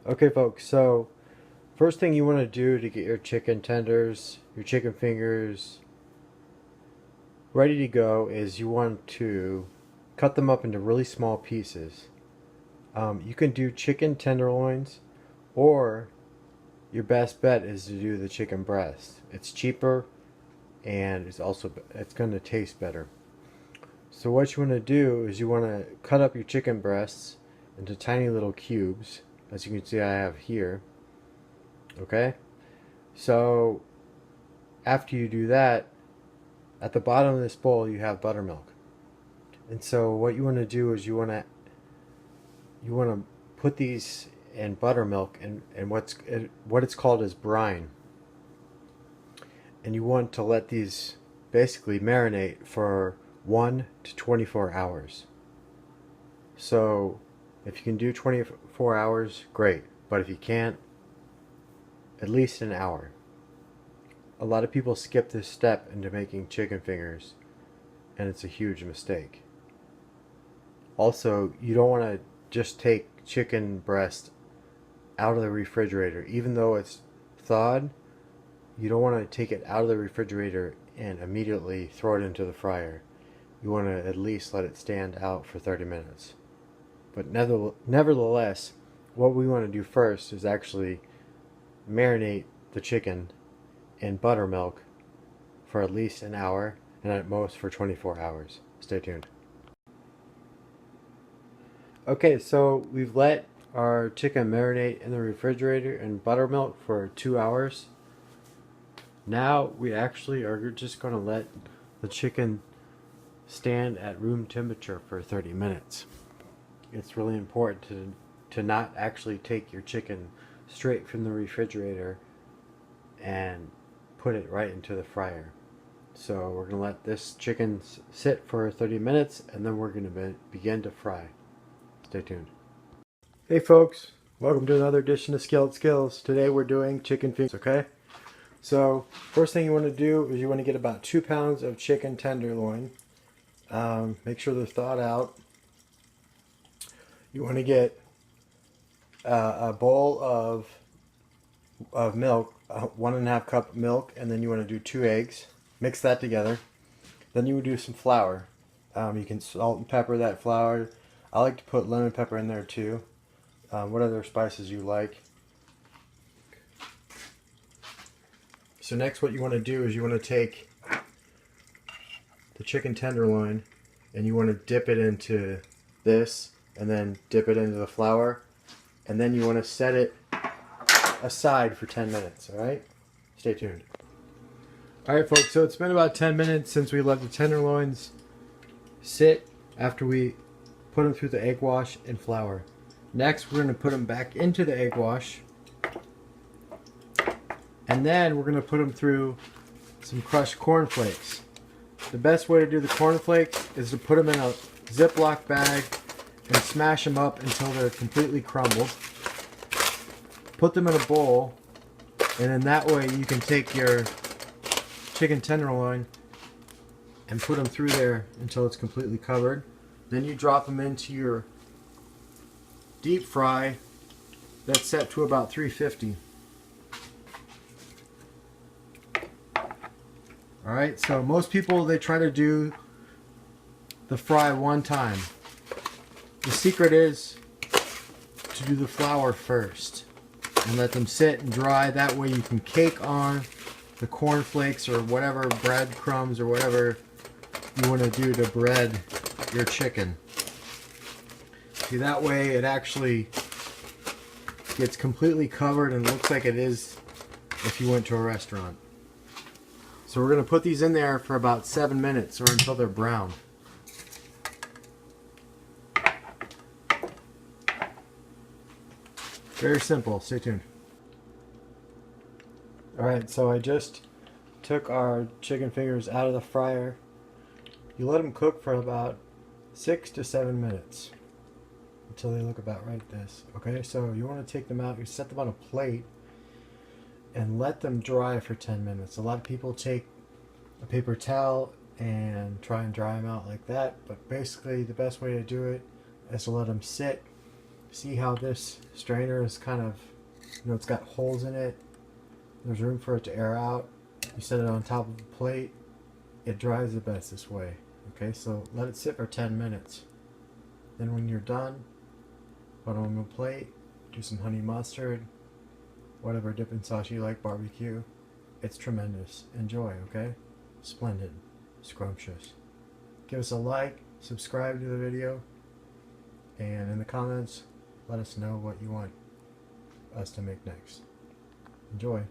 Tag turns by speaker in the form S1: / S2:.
S1: Okay, folks, so first thing you want to do to get your chicken tenders, your chicken fingers ready to go is you want to cut them up into really small pieces. You can do chicken tenderloins, or your best bet is to do the chicken breast. It's cheaper and it's going to taste better. So what you want to do is you want to cut up your chicken breasts into tiny little cubes, as you can see I have here. Okay? So after you do that, at the bottom of this bowl you have buttermilk. And so what you want to do is you want to put these in buttermilk and what it's called is brine. And you want to let these basically marinate for 1 to 24 hours. So if you can do 24 hours, great. But if you can't, at least an hour. A lot of people skip this step into making chicken fingers, and it's a huge mistake. Also, you don't want to just take chicken breast out of the refrigerator. Even though it's thawed, you don't want to take it out of the refrigerator and immediately throw it into the fryer. You want to at least let it stand out for 30 minutes. But nevertheless, what we want to do first is actually marinate the chicken in buttermilk for at least an hour, and at most for 24 hours. Stay tuned. Okay, so we've let our chicken marinate in the refrigerator in buttermilk for 2 hours. Now we actually are just going to let the chicken stand at room temperature for 30 minutes. It's really important to not actually take your chicken straight from the refrigerator and put it right into the fryer. So we're going to let this chicken sit for 30 minutes and then we're going to begin to fry. Stay tuned. Hey folks, welcome to another edition of Skillet Skills. Today we're doing chicken fingers, okay? So first thing you want to do is you want to get about 2 pounds of chicken tenderloin. Make sure they're thawed out. You want to get a bowl of milk, 1.5 cup milk, and then you want to do 2 eggs. Mix that together. Then you would do some flour. You can salt and pepper that flour. I like to put lemon pepper in there too. What other spices you like. So next what you want to do is you want to take the chicken tenderloin and you want to dip it into this and then dip it into the flour, and then you want to set it aside for 10 minutes, alright? Stay tuned. Alright folks, so it's been about 10 minutes since we let the tenderloins sit after we put them through the egg wash and flour. Next we're going to put them back into the egg wash, and then we're going to put them through some crushed corn flakes. The best way to do the corn flakes is to put them in a Ziploc bag and smash them up until they're completely crumbled. Put them in a bowl, and then that way you can take your chicken tenderloin and put them through there until it's completely covered. Then you drop them into your deep fry that's set to about 350. Alright, so most people, they try to do the fry one time. The secret is to do the flour first and let them sit and dry. That way you can cake on the corn flakes or whatever breadcrumbs or whatever you want to do to bread your chicken. See, that way it actually gets completely covered and looks like it is if you went to a restaurant. So we're going to put these in there for about 7 minutes or until they're brown. Very simple. Stay tuned. Alright, so I just took our chicken fingers out of the fryer. You let them cook for about 6 to 7 minutes until they look about right this. Okay, so you want to take them out, you set them on a plate and let them dry for 10 minutes. A lot of people take a paper towel and try and dry them out like that, but basically the best way to do it is to let them sit See how this strainer is kind of, it's got holes in it. There's room for it to air out. You set it on top of a plate. It dries the best this way. Okay, so let it sit for 10 minutes. Then when you're done, put it on a plate, do some honey mustard, whatever dipping sauce you like, barbecue. It's tremendous. Enjoy, okay? Splendid. Scrumptious. Give us a like, subscribe to the video, and in the comments, let us know what you want us to make next. Enjoy.